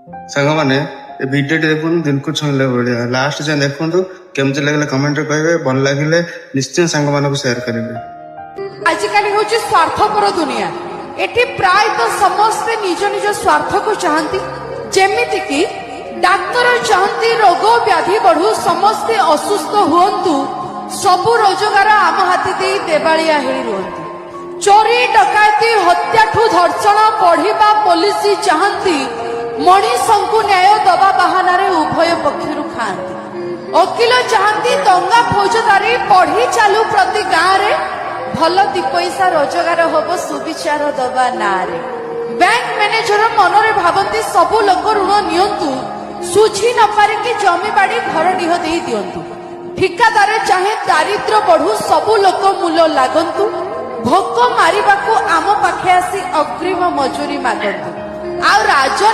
सांग मैंने भिडियो देखु दिल को छुईला भाया लास्ट जाए देखु केमती लगे कमेंट कहे भल लगे निश्चय सांग मान सेयार करेंगे। आजिकल हूँ स्वार्थपर दुनिया एटी प्राय तो समस्ते निज निज स्वार्थ को चाहती जेमिति कि डाक्तर चाहती रोग व्याधि बढ़ू समस्ते असुस्थ हुंतु सबु रोजगार आम हाथी दे देवालिया ही रुहती चोरी डकायती हत्याठू धर्षण बढ़िबा पुलिस चाहती मनीषों को न्याय दबा बाहाना उभय पक्षर खाती वकिल चाहती दंगा फौजदारी बढ़ी चालू प्रति गाँव रे भल दी पैसा रोजगार हम सुविचार दबा ना रे बैंक मैनेजर मनरे भावती सबु लोक ऋण नियंतु सुझी न पारिकी जमी बाड़ी घर डीह दे दियंतु ठिकादार चाहे दारिद्र बढ़ू सबु लोक मूल लागंतु भोक मारिबाकू आम पाखे आसी अग्रिम मजूरी मागंतु आ राजनीति